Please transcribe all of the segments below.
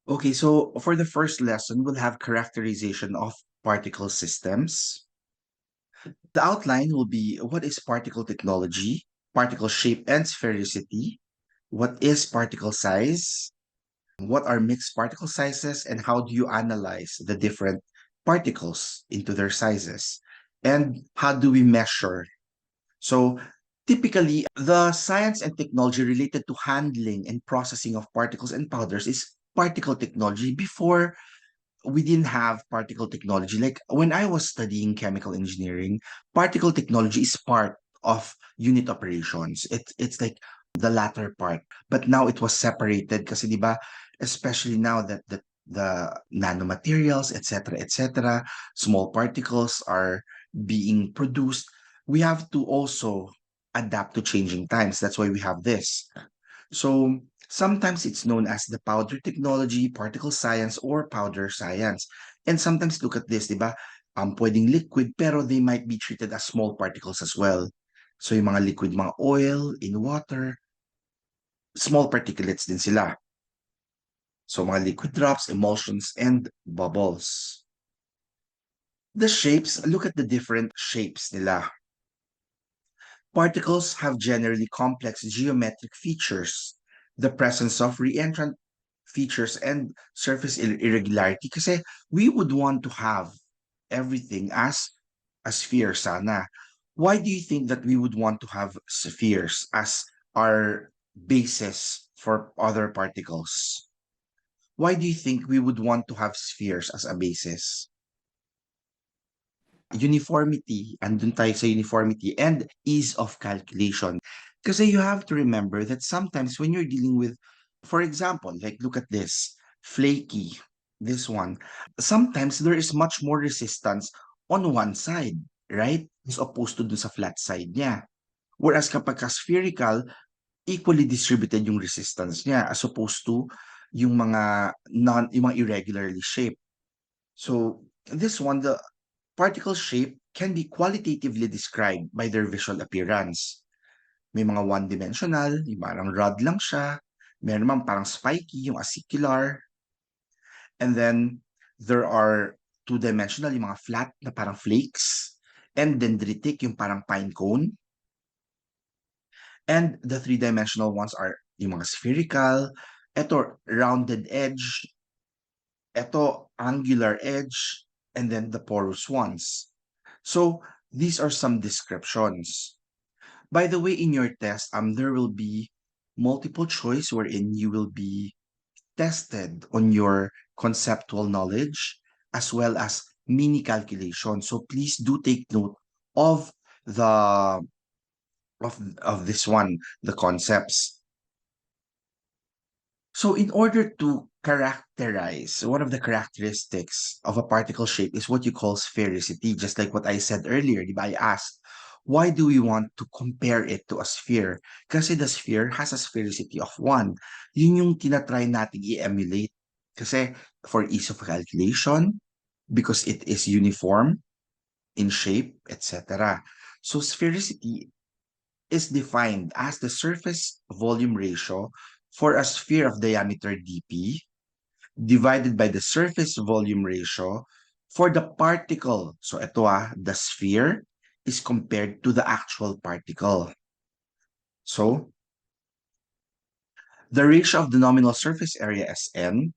Okay, so for the first lesson, we'll have characterization of particle systems. The outline will be what is particle technology, particle shape and sphericity, what is particle size, what are mixed particle sizes, and how do you analyze the different particles into their sizes, and how do we measure. So typically, the science and technology related to handling and processing of particles and powders is particle technology. Before, we didn't have particle technology. Like when I was studying chemical engineering, particle technology is part of unit operations. It's like the latter part. But now it was separated kasi 'di ba, especially now that the nanomaterials, etc., small particles are being produced, we have to also adapt to changing times. That's why we have this. So sometimes it's known as the powder technology, particle science, or powder science. And sometimes look at this, di ba? Pwedeng liquid, pero they might be treated as small particles as well. So yung mga liquid, mga oil in water, small particulates din sila. So mga liquid drops, emulsions, and bubbles. The shapes, look at the different shapes nila. Particles have generally complex geometric features. The presence of reentrant features and surface irregularity kasi we would want to have everything as a sphere sana. Why do you think that we would want to have spheres as our basis for other particles? Why do you think we would want to have spheres as a basis? Uniformity, andun tayo sa uniformity and ease of calculation. Kasi you have to remember that sometimes when you're dealing with, for example, like look at this, flaky, this one, sometimes there is much more resistance on one side, right? As opposed to dun sa flat side niya. Whereas kapag ka spherical, equally distributed yung resistance niya as opposed to yung mga irregularly shaped. So this one, the particle shape can be qualitatively described by their visual appearance. May mga one-dimensional, yung parang rod lang siya. Meron naman parang spiky, yung acicular. And then, there are two-dimensional, yung mga flat na parang flakes. And dendritic, yung parang pine cone. And the three-dimensional ones are yung mga spherical. Ito, rounded edge. Ito, angular edge. And then the porous ones. So these are some descriptions. By the way, in your test, there will be multiple choice wherein you will be tested on your conceptual knowledge as well as mini calculation. So please do take note of the of this one, the concepts. So in order to characterize, one of the characteristics of a particle shape is what you call sphericity, just like what I said earlier, di ba? I asked, why do we want to compare it to a sphere? Kasi the sphere has a sphericity of 1. Yun yung tinatry natin i-emulate. Kasi for ease of calculation, because it is uniform in shape, etc. So sphericity is defined as the surface volume ratio for a sphere of diameter dp divided by the surface volume ratio for the particle. So ito the sphere is compared to the actual particle. So the ratio of the nominal surface area Sn,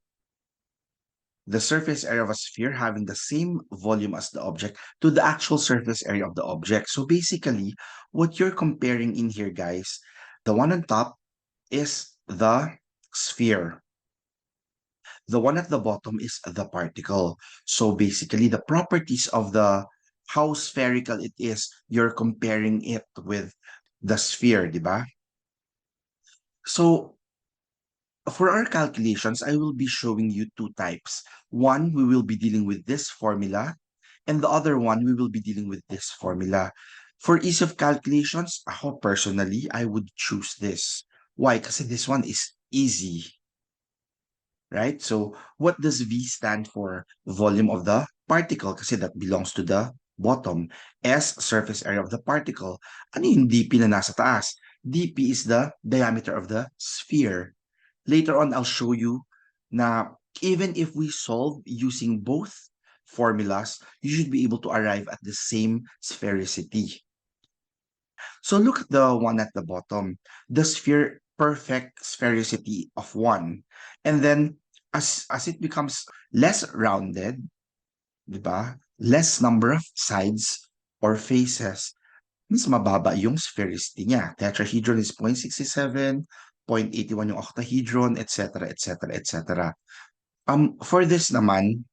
the surface area of a sphere having the same volume as the object to the actual surface area of the object. So basically, what you're comparing in here, guys, the one on top is the sphere. The one at the bottom is the particle. So basically, the properties of the how spherical it is, you're comparing it with the sphere, di ba? So for our calculations, I will be showing you two types. One, we will be dealing with this formula, and the other one, we will be dealing with this formula. For ease of calculations, ako personally, I would choose this. Why? Because this one is easy, right? So what does V stand for? Volume of the particle, kasi that belongs to the bottom. S, surface area of the particle. Ano yung dp na nasa taas? dp is the diameter of the sphere. Later on, I'll show you na Even if we solve using both formulas, you should be able to arrive at the same sphericity. So look at the one at the bottom, the sphere perfect sphericity of 1. And then as it becomes less rounded, 'di ba? Less number of sides or faces, mas mababa yung sphericity niya. Tetrahedron is 0.67, 0.81 yung octahedron, etc., etc., etc. For this naman,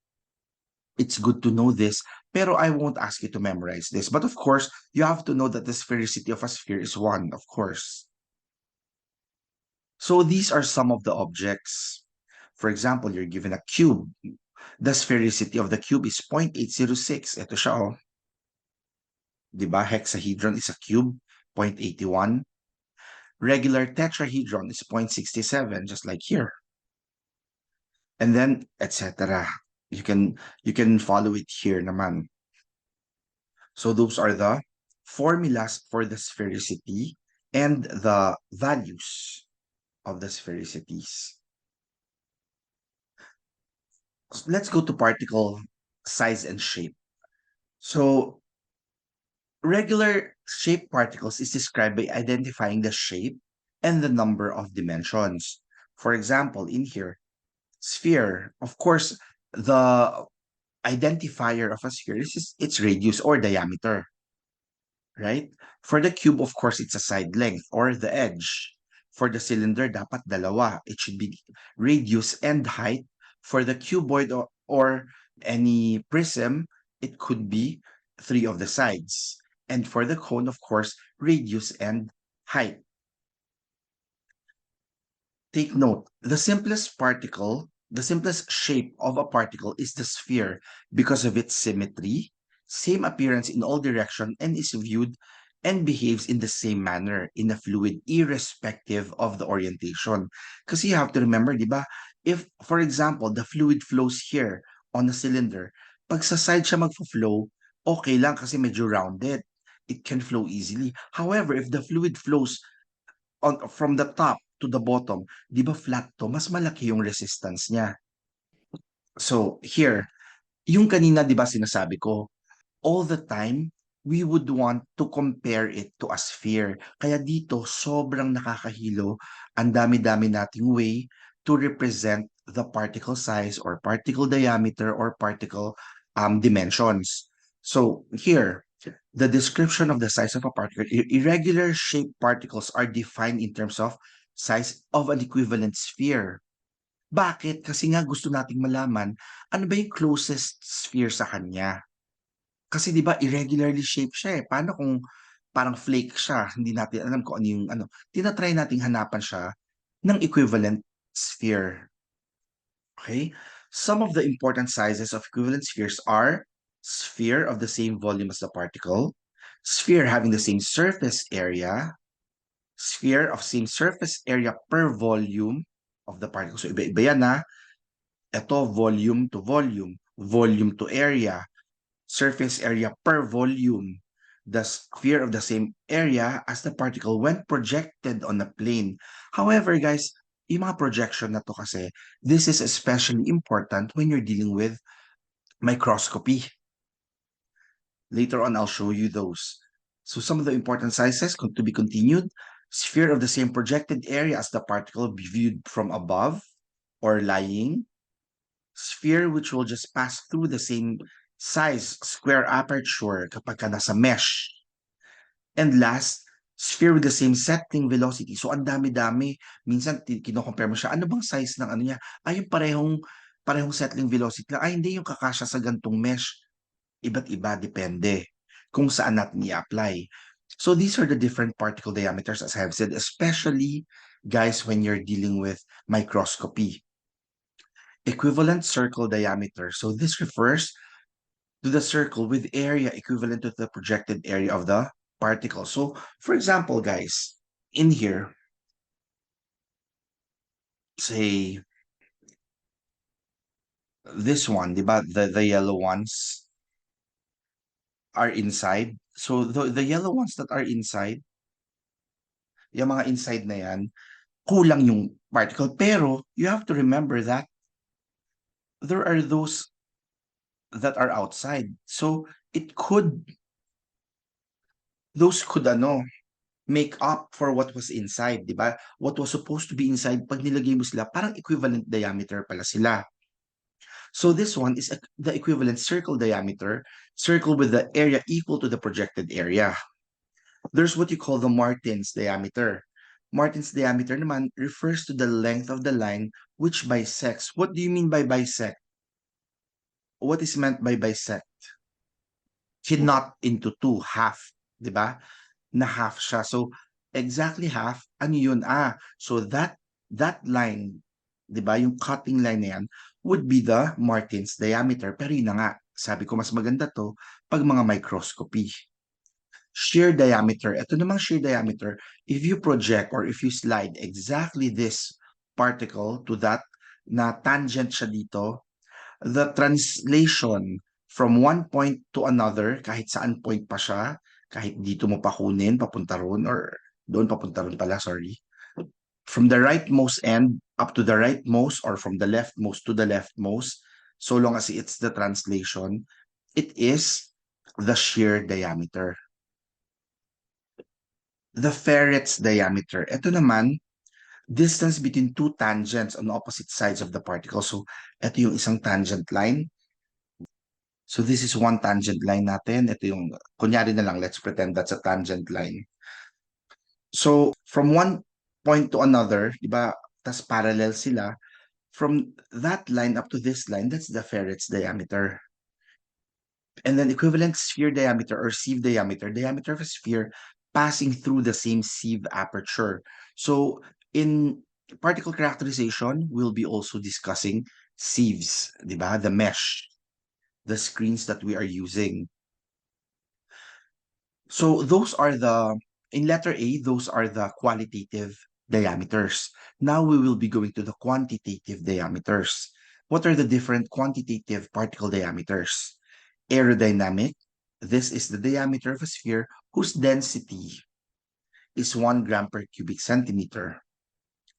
it's good to know this, pero I won't ask you to memorize this. But of course, you have to know that the sphericity of a sphere is 1, of course. So these are some of the objects. For example, you're given a cube. The sphericity of the cube is 0.806. Ito siya, oh. Diba? Hexahedron is a cube, 0.81. Regular tetrahedron is 0.67, just like here. And then, etc. You can follow it here naman. So those are the formulas for the sphericity and the values of the sphericities. So let's go to particle size and shape. So regular shape particles is described by identifying the shape and the number of dimensions. For example, in here, sphere, of course, the identifier of a sphere is its radius or diameter, right? For the cube, of course, it's a side length or the edge. For the cylinder, dapat dalawa. It should be radius and height. For the cuboid or any prism, it could be 3 of the sides. And for the cone, of course, radius and height. Take note, the simplest shape of a particle is the sphere because of its symmetry, same appearance in all directions, and is viewed and behaves in the same manner in a fluid irrespective of the orientation. Kasi you have to remember, di ba? If, for example, the fluid flows here on a cylinder, pag sa side siya magfo-flow, okay lang kasi medyo rounded. It can flow easily. However, if the fluid flows from the top to the bottom, 'di ba flat 'to, mas malaki yung resistance niya. So here, yung kanina 'di ba sinasabi ko, all the time we would want to compare it to a sphere. Kaya dito sobrang nakakahilo, ang dami-dami nating way to represent the particle size or particle diameter or particle dimensions. So here, the description of the size of a particle, irregular shaped particles are defined in terms of size of an equivalent sphere. Bakit? Kasi nga gusto nating malaman ano ba yung closest sphere sa kanya. Kasi 'di ba irregularly shaped siya eh. Paano kung parang flake siya, hindi natin alam kung ano yung ano. Tina-try nating hanapan siya ng equivalent sphere. Okay? Some of the important sizes of equivalent spheres are sphere of the same volume as the particle, sphere having the same surface area, sphere of same surface area per volume of the particle. So iba-iba yan na. Ito volume to area, surface area per volume, the sphere of the same area as the particle when projected on a plane. However, guys, yung mga projection na to kasi, this is especially important when you're dealing with microscopy. Later on, I'll show you those. So some of the important sizes to be continued. Sphere of the same projected area as the particle viewed from above or lying. Sphere which will just pass through the same size square aperture kapag ka nasa mesh. And last, sphere with the same settling velocity. So ang dami-dami. Minsan kino-compare mo siya, ano bang size ng ano niya? Ay, yung parehong settling velocity lang. Ay, hindi yung kakasya sa gantong mesh. Iba't iba, depende kung saan natin i-apply. So these are the different particle diameters, as I have said, especially, guys, when you're dealing with microscopy. Equivalent circle diameter. So this refers to the circle with area equivalent to the projected area of the particle. So, for example, guys, in here, say, this one, diba? The yellow ones are inside. So, the yellow ones that are inside, yung mga inside na yan, kulang yung particle. Pero, you have to remember that there are those that are outside. So it could those could make up for what was inside, 'di ba? What was supposed to be inside, pag nilagay mo sila, parang equivalent diameter pala sila. So this one is the equivalent circle diameter, circle with the area equal to the projected area. There's what you call the Martin's diameter. Martin's diameter naman refers to the length of the line which bisects. What do you mean by bisect? What is meant by bisect? Kinot into two, half, 'di ba? Na half siya. So exactly half, ano yun? So that line, 'di ba, yung cutting line na yan would be the Martin's diameter. Pero yun na nga, sabi ko mas maganda to pag mga microscopy. Shear diameter. Ito namang shear diameter, if you project or if you slide exactly this particle to that na tangent siya dito, the translation from one point to another, kahit saan point pa siya, kahit dito mo pa kunin, papunta ron, or doon papunta ron pala, sorry. From the rightmost end up to the rightmost or from the leftmost to the leftmost, so long as it's the translation, it is the shear diameter. The ferret's diameter. Ito naman, distance between two tangents on opposite sides of the particle. So, ito yung isang tangent line. So, this is one tangent line natin. Ito yung, kunyari na lang, let's pretend that's a tangent line. So, from one point to another, di ba, tas parallel sila, from that line up to this line, that's the ferret's diameter. And then equivalent sphere diameter or sieve diameter, diameter of a sphere passing through the same sieve aperture. So in particle characterization, we'll be also discussing sieves, di ba? The mesh, the screens that we are using. So in letter A, those are the qualitative diameters. Now we will be going to the quantitative diameters. What are the different quantitative particle diameters? Aerodynamic, this is the diameter of a sphere whose density is 1 gram per cubic centimeter.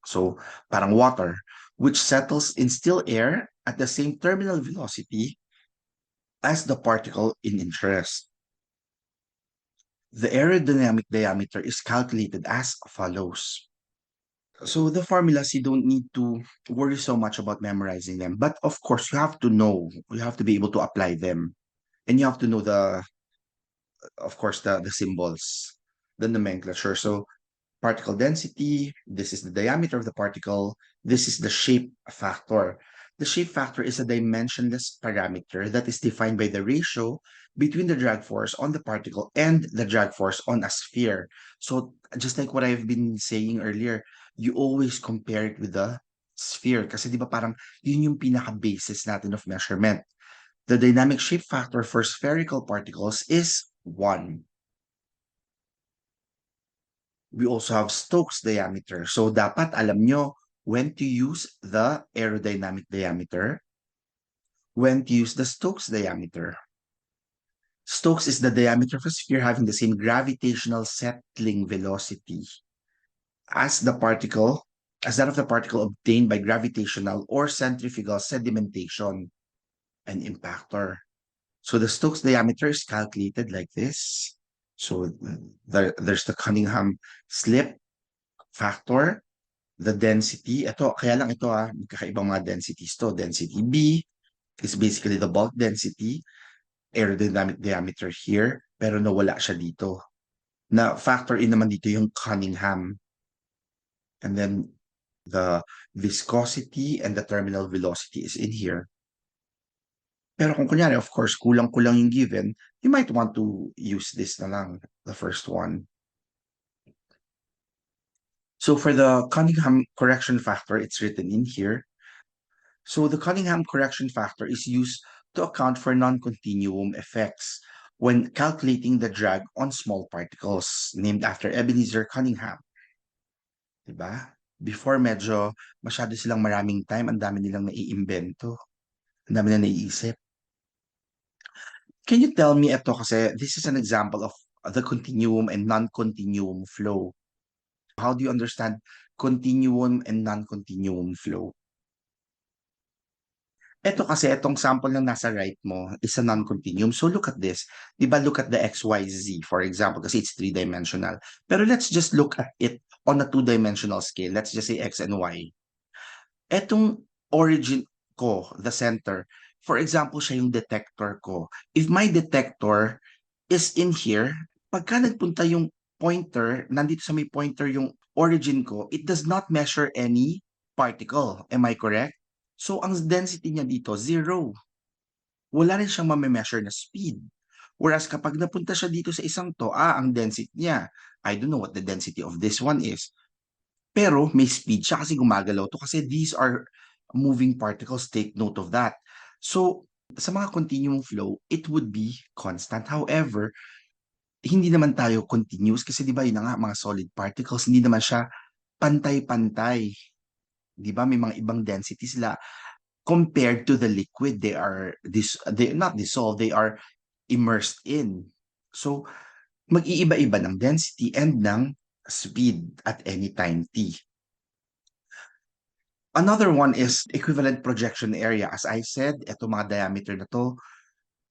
So, parang water, which settles in still air at the same terminal velocity as the particle in interest. The aerodynamic diameter is calculated as follows. So the formulas, you don't need to worry so much about memorizing them. But of course, you have to know, you have to be able to apply them. And you have to know of course, the symbols, the nomenclature. So particle density, this is the diameter of the particle, this is the shape factor. The shape factor is a dimensionless parameter that is defined by the ratio between the drag force on the particle and the drag force on a sphere. So just like what I've been saying earlier, you always compare it with the sphere kasi di ba parang yun yung pinaka-basis natin of measurement. The dynamic shape factor for spherical particles is 1. We also have Stokes diameter. So dapat alam nyo when to use the aerodynamic diameter, when to use the Stokes diameter. Stokes is the diameter of a sphere having the same gravitational settling velocity as that of the particle obtained by gravitational or centrifugal sedimentation and impactor. So the Stokes diameter is calculated like this. So there's the Cunningham slip factor, the density. Ito, kaya lang ito magkakaibang mga densities to. Density B is basically the bulk density, aerodynamic diameter here, pero nawala siya dito. Na factor in naman dito yung Cunningham. And then the viscosity and the terminal velocity is in here. Pero kung kunyari, of course, kulang-kulang yung given, you might want to use this na lang, the first one. So for the Cunningham correction factor, it's written in here. So the Cunningham correction factor is used to account for non-continuum effects when calculating the drag on small particles, named after Ebenezer Cunningham. Diba? Before medyo masyado silang maraming time, ang dami nilang naiimbento, ang dami na naiisip. Can you tell me ito kasi this is an example of the continuum and non-continuum flow. How do you understand continuum and non-continuum flow? Ito kasi, itong sample na nasa right mo is a non-continuum. So look at this. Diba, look at the XYZ, for example, kasi it's three-dimensional. Pero let's just look at it on a two-dimensional scale. Let's just say X and Y. Etong origin ko, the center, for example, siya yung detector ko. If my detector is in here, pagka nagpunta yung pointer, nandito sa may pointer yung origin ko, it does not measure any particle. Am I correct? So, ang density niya dito, zero. Wala rin siyang mame-measure na speed. Whereas kapag napunta siya dito sa isang to, ang density niya, I don't know what the density of this one is. Pero may speed siya kasi gumagalaw to kasi these are moving particles, take note of that. So, sa mga continuum flow, it would be constant. However, hindi naman tayo continuous kasi 'di ba yun na nga mga solid particles, hindi naman siya pantay-pantay. 'Di ba may mga ibang density sila compared to the liquid they not dissolved, they are immersed in. So, mag-iiba-iba ng density and ng speed at any time t. Another one is equivalent projection area. As I said, ito mga diameter na to,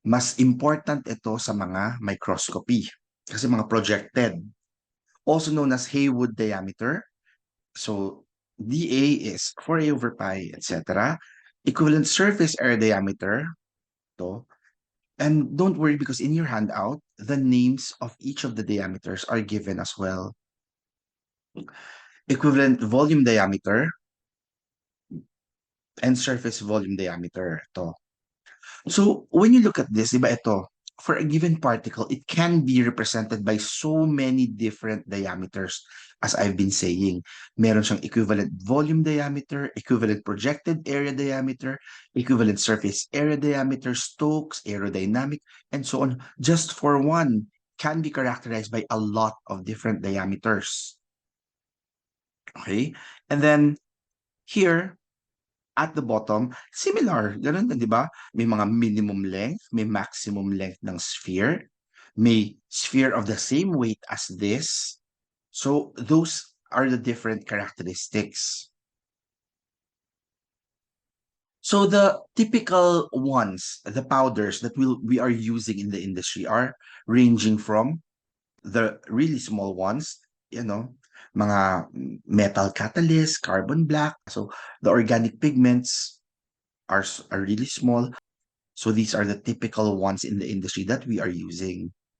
mas important ito sa mga microscopy kasi mga projected. Also known as Haywood diameter. So, dA is 4A over pi, etc. Equivalent surface area diameter, to. And don't worry because in your handout, the names of each of the diameters are given as well. Equivalent volume diameter and surface volume diameter, to. So, when you look at this, di ba ito, for a given particle, it can be represented by so many different diameters, as I've been saying. Meron siyang equivalent volume diameter, equivalent projected area diameter, equivalent surface area diameter, Stokes, aerodynamic, and so on. Just for one can be characterized by a lot of different diameters. Okay? And then, here, at the bottom, similar, ganun din, di ba? May mga minimum length, may maximum length ng sphere, may sphere of the same weight as this. So those are the different characteristics. So the typical ones, the powders that we are using in the industry are ranging from the really small ones, mga metal catalyst, carbon black. So the organic pigments are really small. So these are the typical ones in the industry that we are using.